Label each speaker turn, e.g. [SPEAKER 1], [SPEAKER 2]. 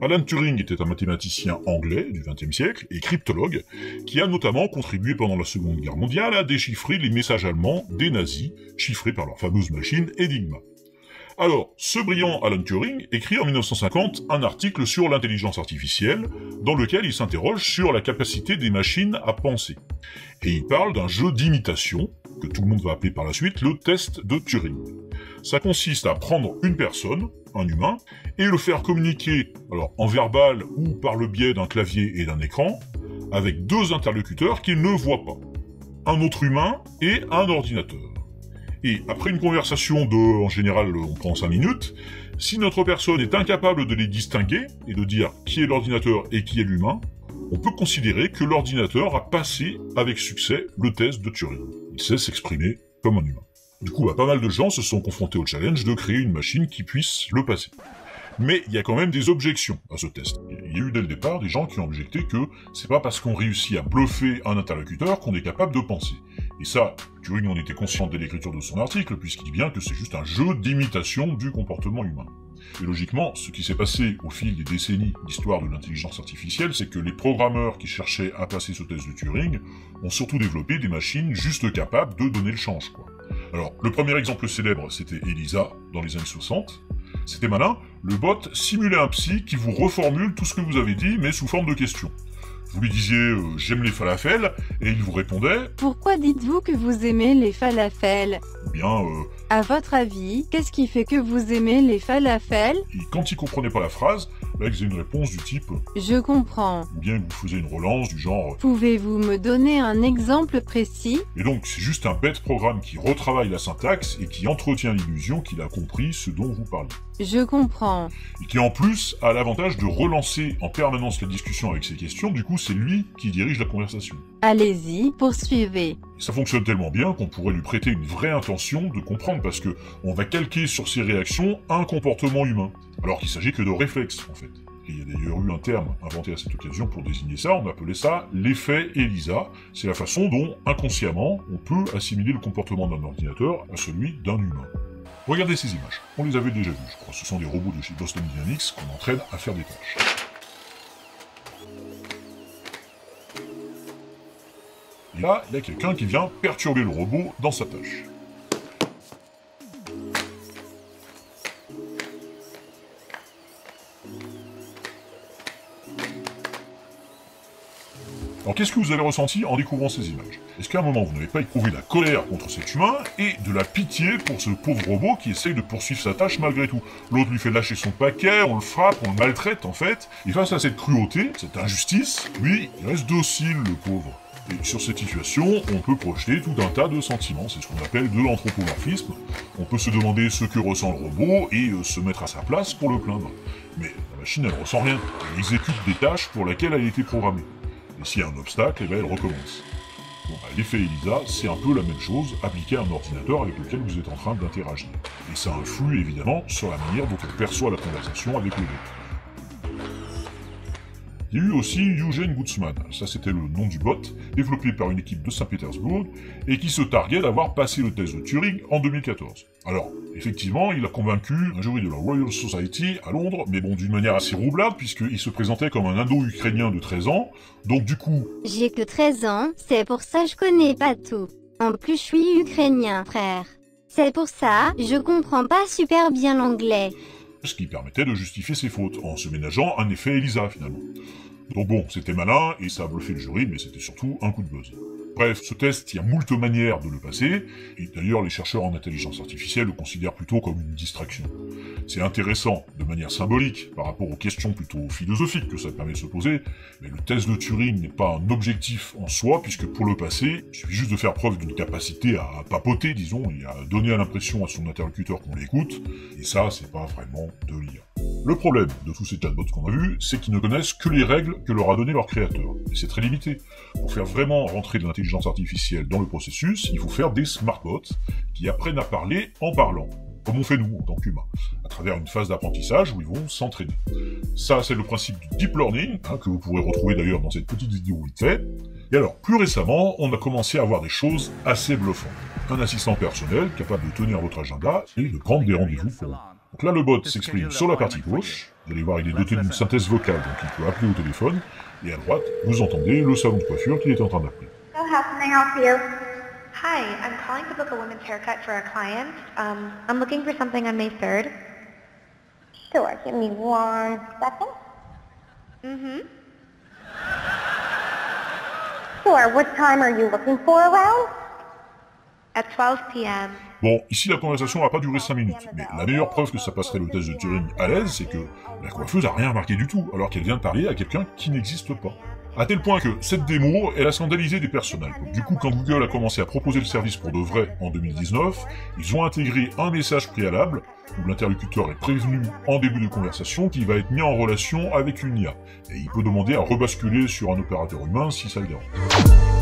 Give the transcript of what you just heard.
[SPEAKER 1] Alan Turing était un mathématicien anglais du XXe siècle et cryptologue qui a notamment contribué pendant la Seconde Guerre mondiale à déchiffrer les messages allemands des nazis, chiffrés par leur fameuse machine Enigma. Alors, ce brillant Alan Turing écrit en 1950 un article sur l'intelligence artificielle, dans lequel il s'interroge sur la capacité des machines à penser. Et il parle d'un jeu d'imitation, que tout le monde va appeler par la suite le test de Turing. Ça consiste à prendre une personne, un humain, et le faire communiquer, alors en verbal ou par le biais d'un clavier et d'un écran, avec deux interlocuteurs qu'il ne voit pas. Un autre humain et un ordinateur. Et après une conversation de, en général, on prend 5 minutes, si notre personne est incapable de les distinguer et de dire qui est l'ordinateur et qui est l'humain, on peut considérer que l'ordinateur a passé avec succès le test de Turing. Il sait s'exprimer comme un humain. Du coup, pas mal de gens se sont confrontés au challenge de créer une machine qui puisse le passer. Mais il y a quand même des objections à ce test. Il y a eu dès le départ des gens qui ont objecté que c'est pas parce qu'on réussit à bluffer un interlocuteur qu'on est capable de penser. Et ça, Turing en était conscient dès l'écriture de son article, puisqu'il dit bien que c'est juste un jeu d'imitation du comportement humain. Et logiquement, ce qui s'est passé au fil des décennies d'histoire de l'intelligence artificielle, c'est que les programmeurs qui cherchaient à passer ce test de Turing ont surtout développé des machines juste capables de donner le change, quoi. Alors, le premier exemple célèbre, c'était Elisa, dans les années 60. C'était malin, le bot simulait un psy qui vous reformule tout ce que vous avez dit, mais sous forme de questions. Vous lui disiez « j'aime les falafels » et il vous répondait «
[SPEAKER 2] Pourquoi dites-vous que vous aimez les falafels ?»
[SPEAKER 1] ou bien
[SPEAKER 2] À votre avis, qu'est-ce qui fait que vous aimez les falafels ?»
[SPEAKER 1] Et quand il comprenait pas la phrase, là il faisait une réponse du type «
[SPEAKER 2] Je comprends. »
[SPEAKER 1] ou bien il vous faisait une relance du genre «
[SPEAKER 2] Pouvez-vous me donner un exemple précis ?
[SPEAKER 1] Et donc c'est juste un bête programme qui retravaille la syntaxe et qui entretient l'illusion qu'il a compris ce dont vous parliez.
[SPEAKER 2] Je comprends.
[SPEAKER 1] Et qui en plus a l'avantage de relancer en permanence la discussion avec ses questions, du coup c'est lui qui dirige la conversation.
[SPEAKER 2] Allez-y, poursuivez.
[SPEAKER 1] Et ça fonctionne tellement bien qu'on pourrait lui prêter une vraie intention de comprendre, parce que on va calquer sur ses réactions un comportement humain, alors qu'il s'agit que de réflexes en fait. Et il y a d'ailleurs eu un terme inventé à cette occasion pour désigner ça, on appelait ça l'effet Elisa. C'est la façon dont, inconsciemment, on peut assimiler le comportement d'un ordinateur à celui d'un humain. Regardez ces images, on les avait déjà vues, je crois. Ce sont des robots de chez Boston Dynamics qu'on entraîne à faire des tâches. Et là, il y a quelqu'un qui vient perturber le robot dans sa tâche. Alors qu'est-ce que vous avez ressenti en découvrant ces images? Est-ce qu'à un moment vous n'avez pas éprouvé la colère contre cet humain et de la pitié pour ce pauvre robot qui essaye de poursuivre sa tâche malgré tout? L'autre lui fait lâcher son paquet, on le frappe, on le maltraite en fait, et face à cette cruauté, cette injustice, lui, il reste docile le pauvre. Et sur cette situation, on peut projeter tout un tas de sentiments, c'est ce qu'on appelle de l'anthropomorphisme. On peut se demander ce que ressent le robot et se mettre à sa place pour le plaindre. Mais la machine, elle ressent rien, elle exécute des tâches pour lesquelles elle a été programmée. Et s'il y a un obstacle, eh ben, elle recommence. Bon, bah, l'effet Elisa, c'est un peu la même chose appliquée à un ordinateur avec lequel vous êtes en train d'interagir. Et ça influe évidemment sur la manière dont on perçoit la conversation avec le bot. Il y a eu aussi Eugene Gutzman, ça c'était le nom du bot, développé par une équipe de Saint-Pétersbourg, et qui se targuait d'avoir passé le test de Turing en 2014. Alors, effectivement, il a convaincu un jury de la Royal Society à Londres, mais bon, d'une manière assez roublard, puisqu'il se présentait comme un indo-ukrainien de 13 ans, donc du coup...
[SPEAKER 3] J'ai que 13 ans, c'est pour ça je connais pas tout. En plus je suis ukrainien, frère. C'est pour ça, je comprends pas super bien l'anglais.
[SPEAKER 1] Ce qui permettait de justifier ses fautes, en se ménageant un effet Elisa, finalement. Donc bon, c'était malin, et ça a bluffé le jury, mais c'était surtout un coup de buzz. Bref, ce test, il y a moult manières de le passer, et d'ailleurs les chercheurs en intelligence artificielle le considèrent plutôt comme une distraction. C'est intéressant, de manière symbolique, par rapport aux questions plutôt philosophiques que ça permet de se poser, mais le test de Turing n'est pas un objectif en soi, puisque pour le passer, il suffit juste de faire preuve d'une capacité à papoter, disons, et à donner l'impression à son interlocuteur qu'on l'écoute, et ça, c'est pas vraiment de l'IA. Le problème de tous ces chatbots qu'on a vus, c'est qu'ils ne connaissent que les règles que leur a donné leur créateur. Et c'est très limité. Pour faire vraiment rentrer de l'intelligence artificielle dans le processus, il faut faire des smartbots qui apprennent à parler en parlant, comme on fait nous en tant qu'humains, à travers une phase d'apprentissage où ils vont s'entraîner. Ça, c'est le principe du deep learning, que vous pourrez retrouver d'ailleurs dans cette petite vidéo vite fait. Et alors, plus récemment, on a commencé à voir des choses assez bluffantes. Un assistant personnel capable de tenir votre agenda et de prendre des rendez-vous pour vous. Donc là, le bot s'exprime sur la partie gauche. Vous allez voir, il est doté d'une synthèse vocale, donc il peut appeler au téléphone. Et à droite, vous entendez le salon de coiffure qu'il est en train d'appeler.
[SPEAKER 4] So how can I help you?
[SPEAKER 5] Hi, I'm calling to book a woman's haircut for a client. I'm looking for something on May 3rd.
[SPEAKER 4] Sure, give me 1 second.
[SPEAKER 5] Mm-hmm.
[SPEAKER 4] Sure, what time are you looking for around?
[SPEAKER 5] At 12 p.m.
[SPEAKER 1] Bon, ici la conversation n'a pas duré 5 minutes, mais la meilleure preuve que ça passerait le test de Turing à l'aise, c'est que la coiffeuse a rien remarqué du tout, alors qu'elle vient de parler à quelqu'un qui n'existe pas. À tel point que cette démo, elle a scandalisé des personnels. Donc, du coup, quand Google a commencé à proposer le service pour de vrai en 2019, ils ont intégré un message préalable, où l'interlocuteur est prévenu en début de conversation qu'il va être mis en relation avec une IA, et il peut demander à rebasculer sur un opérateur humain si ça le dérange.